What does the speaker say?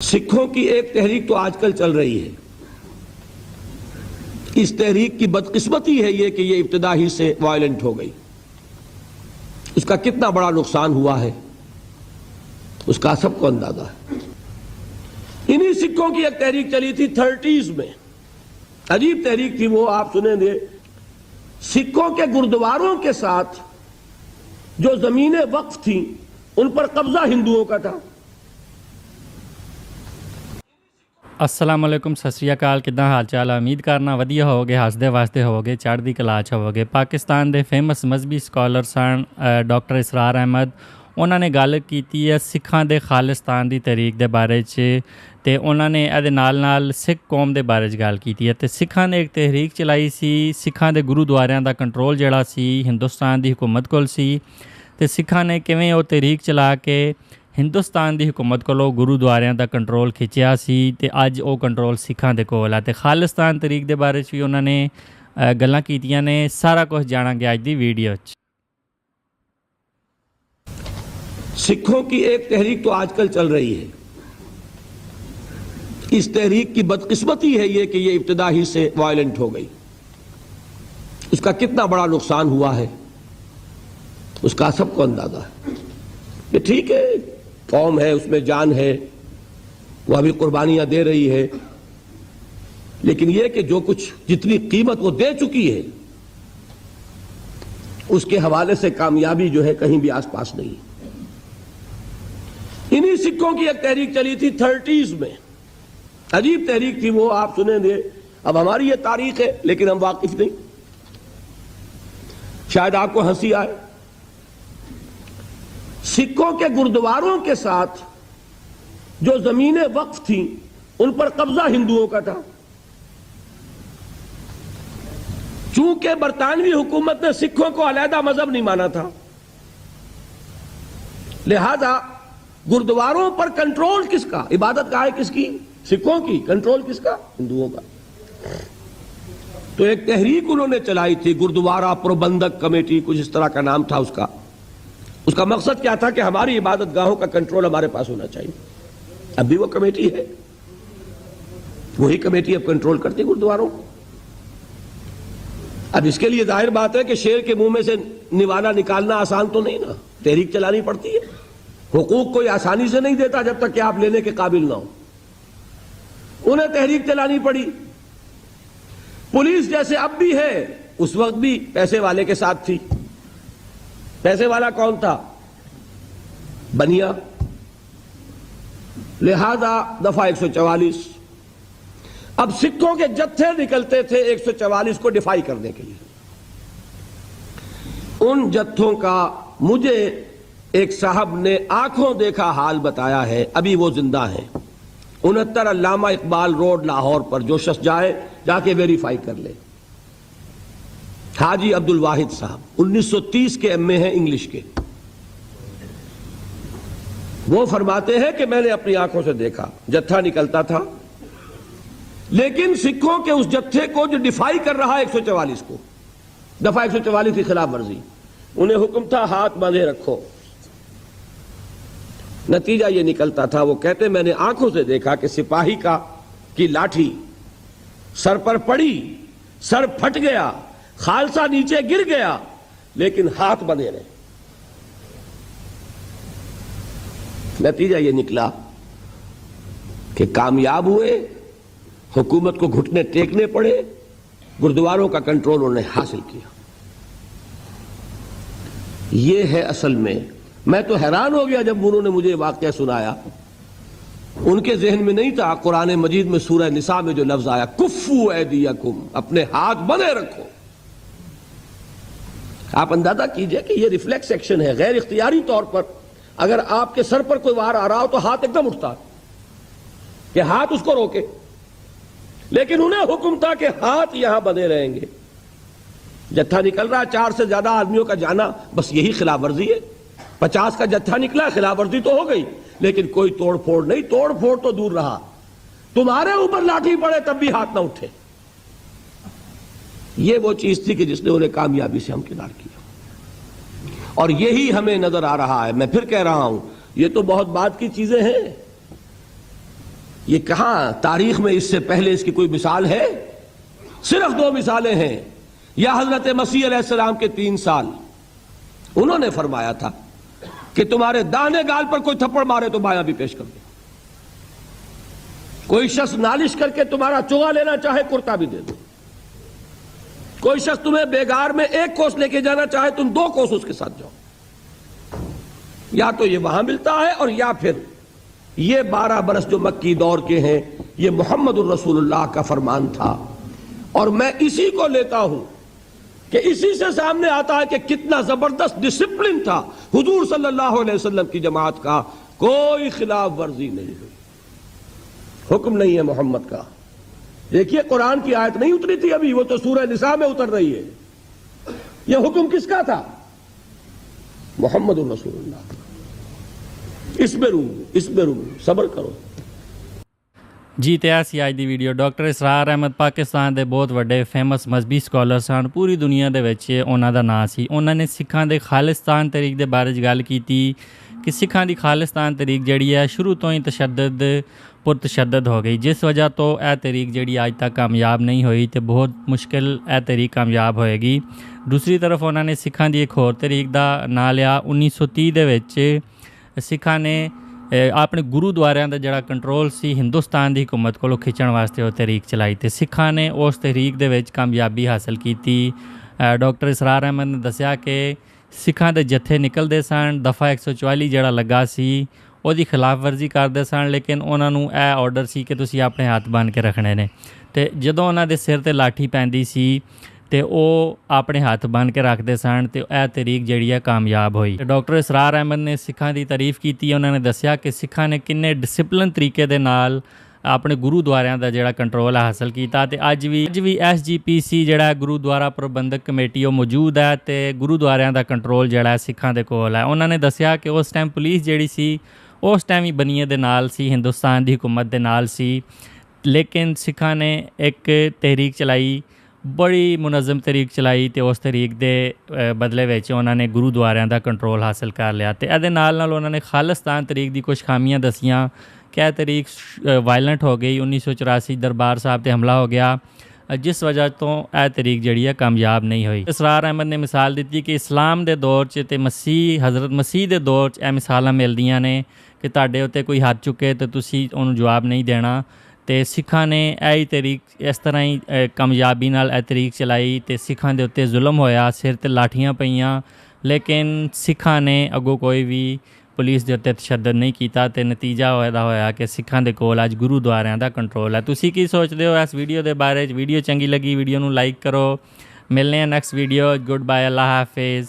سکھوں کی ایک تحریک تو آج کل چل رہی ہے. اس تحریک کی بدقسمتی ہے یہ کہ یہ ابتدا ہی سے وائلنٹ ہو گئی. اس کا کتنا بڑا نقصان ہوا ہے اس کا سب کو اندازہ ہے. انہی سکھوں کی ایک تحریک چلی تھی 30s میں. عجیب تحریک تھی وہ، آپ سنیں گے. سکھوں کے گردواروں کے ساتھ جو زمینیں وقف تھیں ان پر قبضہ ہندوؤں کا تھا. السلام علیکم، ست شری اکال. ਕਿੱਦਾਂ ਹਾਲ ਚਾਲ ਆ? ਉਮੀਦ ਕਰਨਾ ਵਧੀਆ ਹੋਵੋਗੇ, ਹੱਸਦੇ ਵਾਸਤੇ ਹੋਵੋਗੇ, ਚੜ੍ਹਦੀ ਕਲਾ 'ਚ ਹੋਵੋਗੇ. ਪਾਕਿਸਤਾਨ ਦੇ ਫੇਮਸ ਮਜ਼ਹਬੀ ਸਕਾਲਰ ਸਨ ਡਾਕਟਰ ਇਸਰਾਰ ਅਹਿਮਦ. ਉਹਨਾਂ ਨੇ ਗੱਲ ਕੀਤੀ ਹੈ ਸਿੱਖਾਂ ਦੇ ਖਾਲਿਸਤਾਨ ਦੀ ਤਹਿਰੀਕ ਦੇ ਬਾਰੇ 'ਚ, ਅਤੇ ਉਹਨਾਂ ਨੇ ਇਹਦੇ ਨਾਲ ਸਿੱਖ ਕੌਮ ਦੇ ਬਾਰੇ 'ਚ ਗੱਲ ਕੀਤੀ ਹੈ. ਅਤੇ ਸਿੱਖਾਂ ਨੇ ਇੱਕ ਤਹਿਰੀਕ ਚਲਾਈ ਸੀ. ਸਿੱਖਾਂ ਦੇ ਗੁਰੂਦੁਆਰਿਆਂ ਦਾ ਕੰਟਰੋਲ ਜਿਹੜਾ ਸੀ ਹਿੰਦੁਸਤਾਨ ਦੀ ਹਕੂਮਤ ਕੋਲ ਸੀ, ਅਤੇ ਸਿੱਖਾਂ ਨੇ ਕਿਵੇਂ ਉਹ ਤਹਿਰੀਕ ਚਲਾ ਕੇ ਹਿੰਦੁਸਤਾਨ ਦੀ ਹਕੂਮਤ ਕੋਲੋਂ ਗੁਰੂਦੁਆਰਿਆਂ ਦਾ ਕੰਟਰੋਲ ਖਿੱਚਿਆ ਸੀ, ਅਤੇ ਅੱਜ ਉਹ ਕੰਟਰੋਲ ਸਿੱਖਾਂ ਦੇ ਕੋਲ ਹੈ. ਅਤੇ ਖਾਲਿਸਤਾਨ ਤਹਿਰੀਕ ਦੇ ਬਾਰੇ 'ਚ ਵੀ ਉਹਨਾਂ ਨੇ ਗੱਲਾਂ ਕੀਤੀਆਂ ਨੇ. ਸਾਰਾ ਕੁਝ ਜਾਣਾਂਗੇ ਅੱਜ ਦੀ ਵੀਡੀਓ 'ਚ. سکھوں کی ایک تحریک تو آج کل چل رہی ہے. اس تحریک کی بدقسمتی ہے یہ کہ یہ ابتدا ہی سے وائلنٹ ہو گئی. اس کا کتنا بڑا نقصان ہوا ہے اس کا سب کو اندازہ ہے. یہ ٹھیک ہے، قوم ہے، اس میں جان ہے، وہ ابھی قربانیاں دے رہی ہے، لیکن یہ کہ جو کچھ جتنی قیمت وہ دے چکی ہے اس کے حوالے سے کامیابی جو ہے کہیں بھی آس پاس نہیں. انہی سکھوں کی ایک تحریک چلی تھی 30s میں. عجیب تحریک تھی وہ، آپ سنیں گے. اب ہماری یہ تاریخ ہے لیکن ہم واقف نہیں، شاید آپ کو ہنسی آئے. سکھوں کے گردواروں کے ساتھ جو زمینیں وقف تھیں ان پر قبضہ ہندوؤں کا تھا. چونکہ برطانوی حکومت نے سکھوں کو علیحدہ مذہب نہیں مانا تھا، لہذا گردواروں پر کنٹرول کس کا؟ عبادت گاہ کس کی؟ سکھوں کی. کنٹرول کس کا؟ ہندوؤں کا. تو ایک تحریک انہوں نے چلائی تھی، گردوارہ پربندھک کمیٹی، کچھ اس طرح کا نام تھا اس کا. اس کا مقصد کیا تھا کہ ہماری عبادت گاہوں کا کنٹرول ہمارے پاس ہونا چاہیے. اب بھی وہ کمیٹی ہے، وہی کمیٹی اب کنٹرول کرتی گردواروں. اب اس کے لیے ظاہر بات ہے کہ شیر کے منہ میں سے نوالا نکالنا آسان تو نہیں نا، تحریک چلانی پڑتی ہے. حقوق کوئی آسانی سے نہیں دیتا جب تک کہ آپ لینے کے قابل نہ ہو. انہیں تحریک چلانی پڑی. پولیس جیسے اب بھی ہے اس وقت بھی پیسے والے کے ساتھ تھی. پیسے والا کون تھا؟ بنیا. لہذا دفعہ 144. اب سکھوں کے جتھے نکلتے تھے 144 کو ڈیفائی کرنے کے لیے. ان جتھوں کا مجھے ایک صاحب نے آنکھوں دیکھا حال بتایا ہے، ابھی وہ زندہ ہیں. 69 علامہ اقبال روڈ لاہور پر جو شخص جائے جا کے ویریفائی کر لے. حاجی عبد الواحد صاحب 1930 کے ایم اے ہیں انگلش کے. وہ فرماتے ہیں کہ میں نے اپنی آنکھوں سے دیکھا جتھا نکلتا تھا، لیکن سکھوں کے اس جتھے کو جو ڈیفائی کر رہا 144 کو، دفعہ 144 کی خلاف ورزی، انہیں حکم تھا ہاتھ باندھے رکھو. نتیجہ یہ نکلتا تھا، وہ کہتے میں نے آنکھوں سے دیکھا کہ سپاہی کی لاٹھی سر پر پڑی، سر پھٹ گیا، خالصہ نیچے گر گیا، لیکن ہاتھ بندھے رہے. نتیجہ یہ نکلا کہ کامیاب ہوئے، حکومت کو گھٹنے ٹیکنے پڑے، گردواروں کا کنٹرول انہوں نے حاصل کیا. یہ ہے اصل میں. میں تو حیران ہو گیا جب انہوں نے مجھے واقعہ سنایا. ان کے ذہن میں نہیں تھا قرآن مجید میں سورہ نساء میں جو لفظ آیا کفو ایدیکم، اپنے ہاتھ بندھے رکھو. آپ اندازہ کیجئے کہ یہ ریفلیکس ایکشن ہے، غیر اختیاری طور پر. اگر آپ کے سر پر کوئی وار آ رہا ہو تو ہاتھ ایک دم اٹھتا کہ ہاتھ اس کو روکے، لیکن انہیں حکم تھا کہ ہاتھ یہاں بندھے رہیں گے. جتھا نکل رہا 4 سے زیادہ آدمیوں کا جانا، بس یہی خلاف ورزی ہے. 50 کا جتھا نکلا، خلاف ورزی تو ہو گئی، لیکن کوئی توڑ پھوڑ نہیں. توڑ پھوڑ تو دور رہا، تمہارے اوپر لاٹھی پڑے تب بھی ہاتھ نہ اٹھے. یہ وہ چیز تھی کہ جس نے انہیں کامیابی سے ہمکنار کیا، اور یہی ہمیں نظر آ رہا ہے. میں پھر کہہ رہا ہوں، یہ تو بہت بات کی چیزیں ہیں. یہ کہاں تاریخ میں اس سے پہلے اس کی کوئی مثال ہے؟ صرف 2 مثالیں ہیں. یا حضرت مسیح علیہ السلام کے 3 سال انہوں نے فرمایا تھا کہ تمہارے داہنے گال پر کوئی تھپڑ مارے تو بایاں بھی پیش کر دو. کوئی شخص نالش کر کے تمہارا چوغا لینا چاہے کرتا بھی دے دو. کوئی شخص تمہیں بیگار میں 1 کوس لے کے جانا چاہے تم 2 کوس اس کے ساتھ جاؤ. یا تو یہ وہاں ملتا ہے اور یا پھر یہ 12 برس جو مکی دور کے ہیں یہ محمد الرسول اللہ کا فرمان تھا. اور میں اسی کو لیتا ہوں کہ اسی سے سامنے آتا ہے کہ کتنا زبردست ڈسپلن تھا حضور صلی اللہ علیہ وسلم کی جماعت کا. کوئی خلاف ورزی نہیں ہوئی. حکم نہیں ہے محمد کا. دیکھیے قرآن کی آیت نہیں اتری تھی ابھی, وہ تو سورہ نساء میں اتر رہی ہے. یہ حکم کس کا تھا؟ محمد الرسول اللہ. اس میں رو صبر کرو. ਜੀ ਤੇ ਆ ਸੀ ਅੱਜ ਦੀ ਵੀਡੀਓ. ਡਾਕਟਰ ਇਸਰਾਰ ਅਹਿਮਦ ਪਾਕਿਸਤਾਨ ਦੇ ਬਹੁਤ ਵੱਡੇ ਫੇਮਸ ਮਜ਼ਹਬੀ ਸਕਾਲਰ ਸਨ. ਪੂਰੀ ਦੁਨੀਆ ਦੇ ਵਿੱਚ ਉਹਨਾਂ ਦਾ ਨਾਂ ਸੀ. ਉਹਨਾਂ ਨੇ ਸਿੱਖਾਂ ਦੇ ਖਾਲਿਸਤਾਨ ਤਰੀਕ ਦੇ ਬਾਰੇ 'ਚ ਗੱਲ ਕੀਤੀ ਕਿ ਸਿੱਖਾਂ ਦੀ ਖਾਲਿਸਤਾਨ ਤਰੀਕ ਜਿਹੜੀ ਹੈ ਸ਼ੁਰੂ ਤੋਂ ਹੀ ਪੁਰਤਸ਼ੱਦਦ ਹੋ ਗਈ, ਜਿਸ ਵਜ੍ਹਾ ਤੋਂ ਇਹ ਤਰੀਕ ਜਿਹੜੀ ਅੱਜ ਤੱਕ ਕਾਮਯਾਬ ਨਹੀਂ ਹੋਈ ਤੇ ਬਹੁਤ ਮੁਸ਼ਕਿਲ ਇਹ ਤਰੀਕ ਕਾਮਯਾਬ ਹੋਏਗੀ. ਦੂਸਰੀ ਤਰਫ ਉਹਨਾਂ ਨੇ ਸਿੱਖਾਂ ਦੀ ਇੱਕ ਹੋਰ ਤਰੀਕ ਦਾ ਨਾਂ ਲਿਆ. 1930 ਦੇ ਵਿੱਚ ਸਿੱਖਾਂ ਨੇ ਆਪਣੇ ਗੁਰੂਦੁਆਰਿਆਂ ਦਾ ਜਿਹੜਾ ਕੰਟਰੋਲ ਸੀ ਹਿੰਦੁਸਤਾਨ ਦੀ ਹਕੂਮਤ ਕੋਲੋਂ ਖਿੱਚਣ ਵਾਸਤੇ ਉਹ ਤਹਿਰੀਕ ਚਲਾਈ ਤੇ ਸਿੱਖਾਂ ਨੇ ਉਸ ਤਹਿਰੀਕ ਦੇ ਵਿੱਚ ਕਾਮਯਾਬੀ ਹਾਸਲ ਕੀਤੀ. ਡਾਕਟਰ ਇਸਰਾਰ ਅਹਿਮਦ ਨੇ ਦੱਸਿਆ ਕਿ ਸਿੱਖਾਂ ਦੇ ਜੱਥੇ ਨਿਕਲਦੇ ਸਨ, ਦਫਾ 144 ਜਿਹੜਾ ਲੱਗਾ ਸੀ ਉਹਦੀ ਖਿਲਾਫ ਵਰਜ਼ੀ ਕਰਦੇ ਸਨ, ਲੇਕਿਨ ਉਹਨਾਂ ਨੂੰ ਇਹ ਆਰਡਰ ਸੀ ਕਿ ਤੁਸੀਂ ਆਪਣੇ ਹੱਥ ਬੰਨ੍ਹ ਕੇ ਰੱਖਣੇ ਨੇ. ਤੇ ਜਦੋਂ ਉਹਨਾਂ ਦੇ ਸਿਰ ਤੇ ਲਾਠੀ ਪੈਂਦੀ ਸੀ ਤੇ ਉਹ ਆਪਣੇ ਹੱਥ ਬੰਨ੍ਹ ਕੇ ਰੱਖਦੇ ਸਨ ਤੇ ਇਹ ਤਰੀਕ ਜਿਹੜੀ ਹੈ ਕਾਮਯਾਬ ਹੋਈ. ਡਾਕਟਰ ਇਸਰਾਰ ਅਹਿਮਦ ਨੇ ਸਿੱਖਾਂ ਦੀ ਤਾਰੀਫ ਕੀਤੀ. ਉਹਨਾਂ ਨੇ ਦੱਸਿਆ ਕਿ ਸਿੱਖਾਂ ਨੇ ਕਿੰਨੇ ਡਿਸਪਲਿਨ ਤਰੀਕੇ ਦੇ ਨਾਲ ਆਪਣੇ ਗੁਰੂਦੁਆਰਿਆਂ ਦਾ ਜਿਹੜਾ ਕੰਟਰੋਲ ਹਾਸਲ ਕੀਤਾ ਤੇ ਅੱਜ ਵੀ SGPC ਜਿਹੜਾ ਗੁਰੂਦੁਆਰਾ ਪ੍ਰਬੰਧਕ ਕਮੇਟੀ ਉਹ ਮੌਜੂਦ ਹੈ ਤੇ ਗੁਰੂਦੁਆਰਿਆਂ ਦਾ ਕੰਟਰੋਲ ਜਿਹੜਾ ਸਿੱਖਾਂ ਦੇ ਕੋਲ ਹੈ. ਉਹਨਾਂ ਨੇ ਦੱਸਿਆ ਕਿ ਉਸ ਟਾਈਮ ਪੁਲਿਸ ਜਿਹੜੀ ਸੀ ਉਸ ਟਾਈਮ ਹੀ ਬਨੀਏ ਦੇ ਨਾਲ ਸੀ, ਹਿੰਦੁਸਤਾਨ ਦੀ ਹਕੂਮਤ ਦੇ ਨਾਲ ਸੀ, ਲੇਕਿਨ ਸਿੱਖਾਂ ਨੇ ਇੱਕ ਤਹਿਰੀਕ ਚਲਾਈ, ਬੜੀ ਮੁਨਜ਼ਮ ਤਰੀਕ ਚਲਾਈ ਤੇ ਉਸ ਤਰੀਕ ਦੇ ਬਦਲੇ ਵਿੱਚ ਉਹਨਾਂ ਨੇ ਗੁਰੂਦੁਆਰਿਆਂ ਦਾ ਕੰਟਰੋਲ ਹਾਸਲ ਕਰ ਲਿਆ. ਤੇ ਇਹਦੇ ਨਾਲ ਉਹਨਾਂ ਨੇ ਖਾਲਿਸਤਾਨ ਤਰੀਕ ਦੀ ਕੁਝ ਖਾਮੀਆਂ ਦੱਸੀਆਂ ਕਿ ਇਹ ਤਰੀਕ ਵਾਇਲੈਂਟ ਹੋ ਗਈ. 1984 ਦਰਬਾਰ ਸਾਹਿਬ 'ਤੇ ਹਮਲਾ ਹੋ ਗਿਆ, ਜਿਸ ਵਜ੍ਹਾ ਤੋਂ ਇਹ ਤਰੀਕ ਜਿਹੜੀ ਹੈ ਕਾਮਯਾਬ ਨਹੀਂ ਹੋਈ. ਇਸਰਾਰ ਅਹਿਮਦ ਨੇ ਮਿਸਾਲ ਦਿੱਤੀ ਕਿ ਇਸਲਾਮ ਦੇ ਦੌਰ 'ਚ ਤੇ ਹਜ਼ਰਤ ਮਸੀਹ ਦੇ ਦੌਰ 'ਚ ਇਹ ਮਿਸਾਲਾਂ ਮਿਲਦੀਆਂ ਨੇ ਕਿ ਤੁਹਾਡੇ ਉੱਤੇ ਕੋਈ ਹੱਥ ਚੁੱਕੇ ਤੇ ਤੁਸੀਂ ਉਹਨੂੰ ਜਵਾਬ ਨਹੀਂ ਦੇਣਾ. ਤੇ ਸਿੱਖਾਂ ਨੇ ਇਹ ਤਰੀਕ ਇਸ ਤਰ੍ਹਾਂ ਹੀ ਕਾਮਯਾਬੀ ਨਾਲ ਇਹ ਤਰੀਕ ਚਲਾਈ ਤੇ ਸਿੱਖਾਂ ਦੇ ਉੱਤੇ ਜ਼ੁਲਮ ਹੋਇਆ, ਸਿਰ 'ਤੇ ਲਾਠੀਆਂ ਪਈਆਂ, ਲੇਕਿਨ ਸਿੱਖਾਂ ਨੇ ਅੱਗੋਂ ਕੋਈ ਵੀ ਪੁਲਿਸ ਦੇ ਉੱਤੇ ਤਸ਼ੱਦਦ ਨਹੀਂ ਕੀਤਾ ਤੇ ਨਤੀਜਾ ਹੋਇਆ ਕਿ ਸਿੱਖਾਂ ਦੇ ਕੋਲ ਅੱਜ ਗੁਰੂਦੁਆਰਿਆਂ ਦਾ ਕੰਟਰੋਲ ਹੈ. ਤੁਸੀਂ ਕੀ ਸੋਚਦੇ ਹੋ ਇਸ ਵੀਡੀਓ ਦੇ ਬਾਰੇ 'ਚ? ਵੀਡੀਓ ਚੰਗੀ ਲੱਗੀ ਵੀਡੀਓ ਨੂੰ ਲਾਈਕ ਕਰੋ. ਮਿਲਦੇ ਹਾਂ ਨੈਕਸਟ ਵੀਡੀਓ. ਗੁੱਡ ਬਾਏ, ਅੱਲਾ ਹਾਫਿਜ਼.